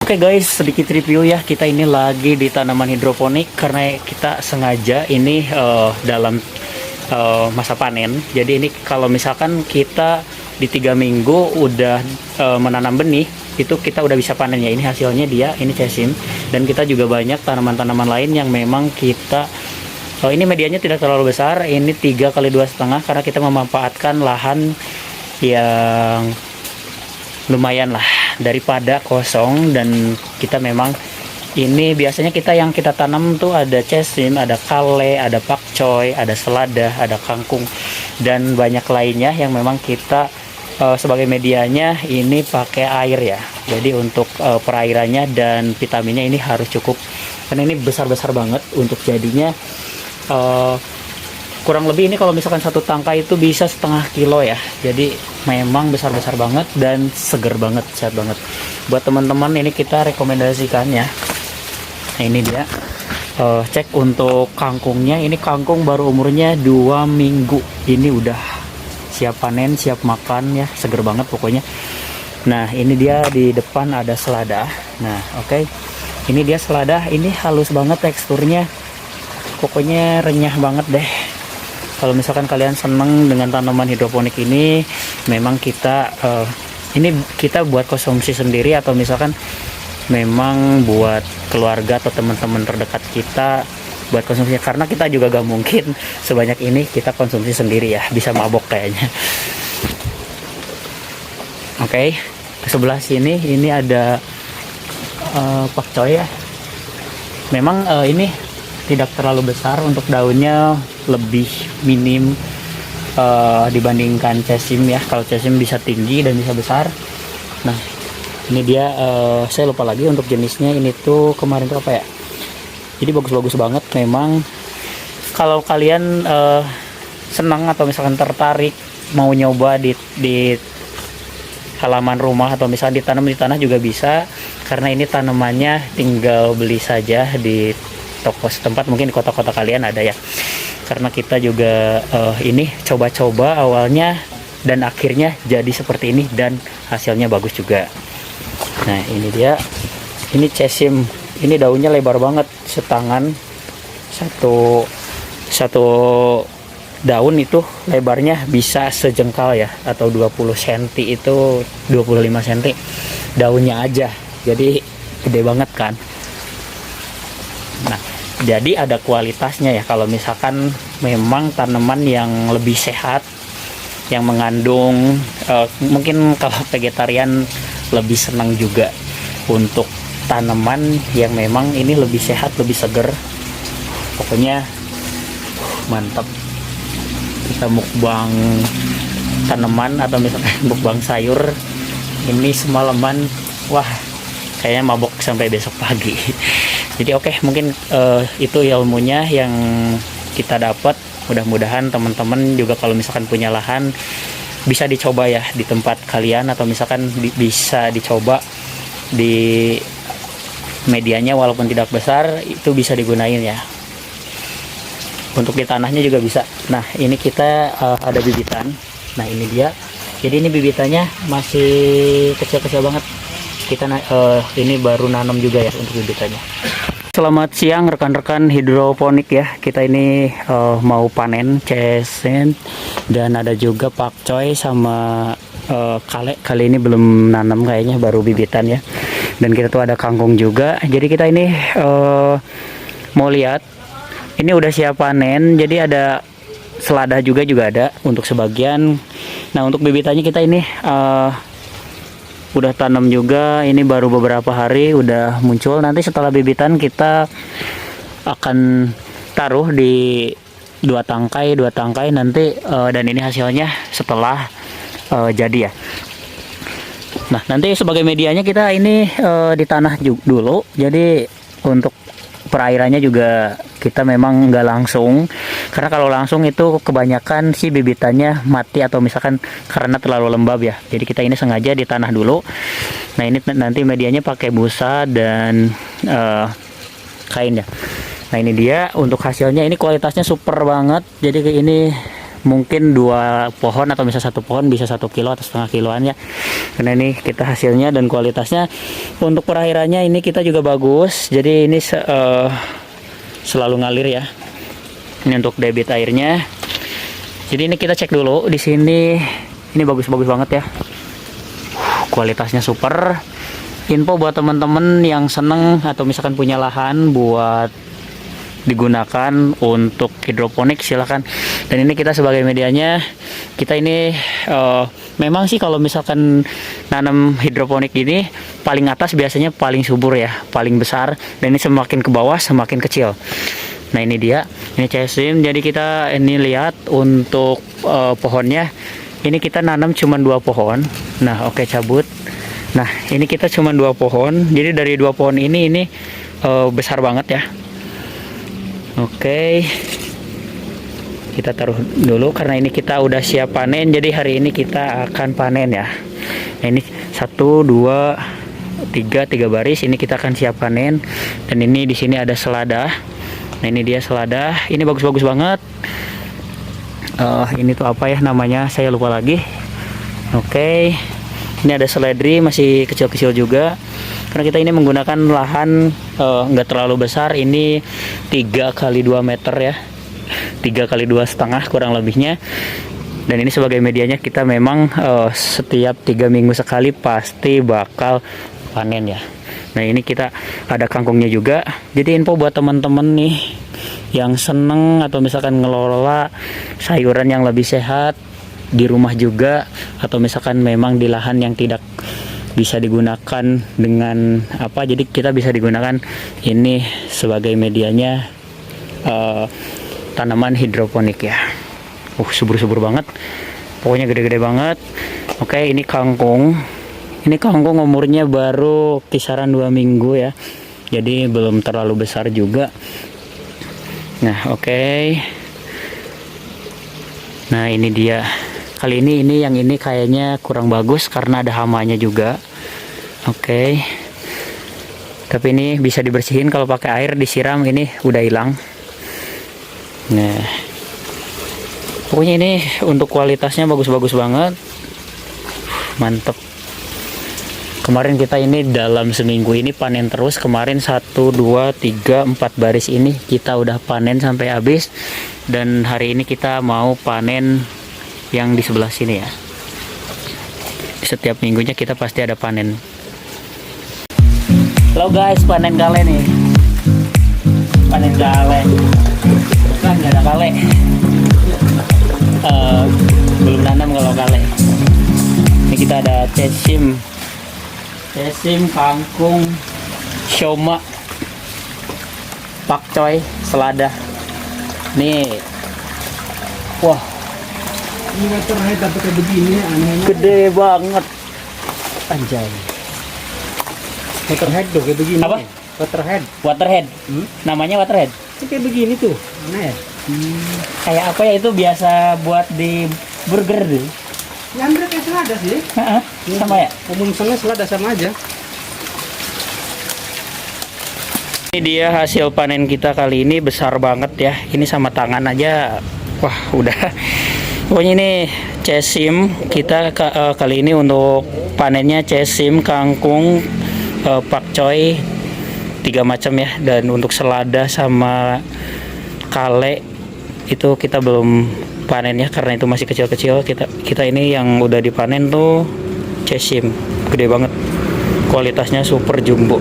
Oke guys, sedikit review ya. Kita ini lagi di tanaman hidroponik karena kita sengaja ini dalam masa panen. Jadi ini kalau misalkan kita di 3 minggu udah menanam benih, itu kita udah bisa panen ya. Ini hasilnya dia, ini cesim. Dan kita juga banyak tanaman-tanaman lain yang memang kita ini medianya tidak terlalu besar. Ini 3 kali 2,5 karena kita memanfaatkan lahan yang lumayan lah daripada kosong. Dan kita memang ini biasanya yang kita tanam tuh ada cesim, ada kale, ada pakcoy, ada selada, ada kangkung dan banyak lainnya yang memang kita sebagai medianya ini pakai air ya. Jadi untuk perairannya dan vitaminnya ini harus cukup karena ini besar-besar banget untuk jadinya. Kurang lebih ini kalau misalkan satu tangkai itu bisa setengah kilo ya. Jadi memang besar-besar banget dan seger banget, sehat banget. Buat teman-teman ini kita rekomendasikan ya. Nah, ini dia cek untuk kangkungnya. Ini kangkung baru umurnya 2 minggu. Ini udah siap panen, siap makan ya, seger banget pokoknya. Nah ini dia di depan ada selada. Nah oke. Ini dia selada, ini halus banget teksturnya. Pokoknya renyah banget deh. Kalau misalkan kalian seneng dengan tanaman hidroponik ini, memang kita ini kita buat konsumsi sendiri atau misalkan memang buat keluarga atau teman-teman terdekat kita buat konsumsi, karena kita juga gak mungkin sebanyak ini kita konsumsi sendiri ya, bisa mabok kayaknya. Oke, ke sebelah sini ini ada pakcoy ya. Memang ini tidak terlalu besar, untuk daunnya lebih minim dibandingkan cesim ya. Kalau cesim bisa tinggi dan bisa besar. Nah ini dia, saya lupa lagi untuk jenisnya. Ini tuh kemarin tuh apa ya, jadi bagus-bagus banget memang. Kalau kalian senang atau misalkan tertarik mau nyoba di halaman rumah atau misalkan ditanam di tanah juga bisa, karena ini tanamannya tinggal beli saja di toko setempat, mungkin di kota-kota kalian ada ya. Karena kita juga ini coba-coba awalnya dan akhirnya jadi seperti ini dan hasilnya bagus juga. Nah ini dia, ini cesim. Ini daunnya lebar banget, setangan. Satu daun itu lebarnya bisa sejengkal ya, atau 20 cm, itu 25 cm daunnya aja. Jadi gede banget kan. Nah jadi ada kualitasnya ya. Kalau misalkan memang tanaman yang lebih sehat, yang mengandung mungkin kalau vegetarian lebih senang juga untuk tanaman yang memang ini lebih sehat, lebih seger. Pokoknya mantap. Kita mukbang tanaman atau misalkan mukbang sayur ini semalaman, wah kayaknya mabok sampai besok pagi. Jadi oke, mungkin itu ilmunya yang kita dapat. Mudah-mudahan teman-teman juga kalau misalkan punya lahan bisa dicoba ya di tempat kalian, atau misalkan bisa dicoba di medianya walaupun tidak besar, itu bisa digunain ya. Untuk di tanahnya juga bisa. Nah ini kita ada bibitan. Nah ini dia. Jadi ini bibitannya masih kecil-kecil banget. Kita ini baru nanam juga ya untuk bibitannya. Selamat siang rekan-rekan hidroponik ya. Kita ini mau panen cesim dan ada juga pakcoy sama kale. Kali ini belum nanam kayaknya, baru bibitan ya. Dan kita tuh ada kangkung juga. Jadi kita ini mau lihat, ini udah siap panen. Jadi ada selada juga ada untuk sebagian. Nah untuk bibitannya kita ini udah tanam juga. Ini baru beberapa hari udah muncul. Nanti setelah bibitan kita akan taruh di 2 tangkai nanti, dan ini hasilnya setelah jadi ya. Nah nanti sebagai medianya kita ini di tanah dulu. Jadi untuk perairannya juga kita memang nggak langsung, karena kalau langsung itu kebanyakan si bibitannya mati atau misalkan karena terlalu lembab ya. Jadi kita ini sengaja di tanah dulu. Nah ini nanti medianya pakai busa dan kain ya. Nah ini dia untuk hasilnya, ini kualitasnya super banget. Jadi ini mungkin 2 pohon atau bisa 1 pohon bisa 1 kilo atau setengah kiloan ya. Karena ini kita hasilnya dan kualitasnya. Untuk perairannya ini kita juga bagus, jadi ini selalu ngalir ya. Ini untuk debit airnya. Jadi ini kita cek dulu di sini. Ini bagus-bagus banget ya. Kualitasnya super. Info buat teman-teman yang seneng atau misalkan punya lahan buat digunakan untuk hidroponik, silahkan. Dan ini kita sebagai medianya, kita ini memang sih kalau misalkan nanam hidroponik ini paling atas biasanya paling subur ya, paling besar, dan ini semakin ke bawah semakin kecil. Nah ini dia, ini cesim. Jadi kita ini lihat untuk pohonnya, ini kita nanam cuma 2 pohon. Nah oke, cabut. Nah ini kita cuma 2 pohon, jadi dari 2 pohon ini besar banget ya. Oke, kita taruh dulu karena ini kita udah siap panen. Jadi hari ini kita akan panen ya. Nah, ini 1, 2, 3 baris. Ini kita akan siap panen. Dan ini di sini ada selada. Nah ini dia selada. Ini bagus-bagus banget. Ini tuh apa ya namanya? Saya lupa lagi. Oke. Ini ada seledri masih kecil-kecil juga. Karena kita ini menggunakan lahan nggak terlalu besar. Ini 3 kali 2 meter ya. 3 kali 2,5 kurang lebihnya. Dan ini sebagai medianya kita memang setiap 3 minggu sekali pasti bakal panen ya. Nah ini kita ada kangkungnya juga. Jadi info buat teman-teman nih yang seneng atau misalkan ngelola sayuran yang lebih sehat di rumah juga, atau misalkan memang di lahan yang tidak bisa digunakan dengan apa, jadi kita bisa digunakan ini sebagai medianya tanaman hidroponik ya. Subur-subur banget, pokoknya gede-gede banget. Oke, ini kangkung. Ini kangkung umurnya baru kisaran 2 minggu ya, jadi belum terlalu besar juga. Nah oke. Nah ini dia. Kali ini yang ini kayaknya kurang bagus karena ada hamanya juga. Oke. Tapi ini bisa dibersihin kalau pakai air disiram, ini udah hilang. Nah pokoknya ini untuk kualitasnya bagus-bagus banget, mantep. Kemarin kita ini dalam seminggu ini panen terus. Kemarin 1, 2, 3, 4 baris ini kita udah panen sampai habis. Dan hari ini kita mau panen yang di sebelah sini ya. Setiap minggunya kita pasti ada panen. Halo guys, panen kale nih. Panen kale. Kan nggak ada kale. Belum nanam kalau kale. Ini kita ada cesim, kangkung, sioma, pakcoy, selada. Nih, wah, ini waterhead dapat kayak begini anehnya. gede banget, anjay. Waterhead tuh kayak begini. Apa? Waterhead. Namanya waterhead. Ini kayak begini tuh, aneh ya. Kayak apa ya, itu biasa buat di burger deh. Ya hampir kayak selada sih. Sama ya. Umum selada sama aja. Ini dia hasil panen kita kali ini, besar banget ya. Ini sama tangan aja, wah udah. Pokoknya ini cesim kita kali ini untuk panennya cesim, kangkung, pakcoy, 3 macam ya. Dan untuk selada sama kale itu kita belum panen ya, karena itu masih kecil-kecil. Kita ini yang udah dipanen tuh cesim, gede banget, kualitasnya super jumbo.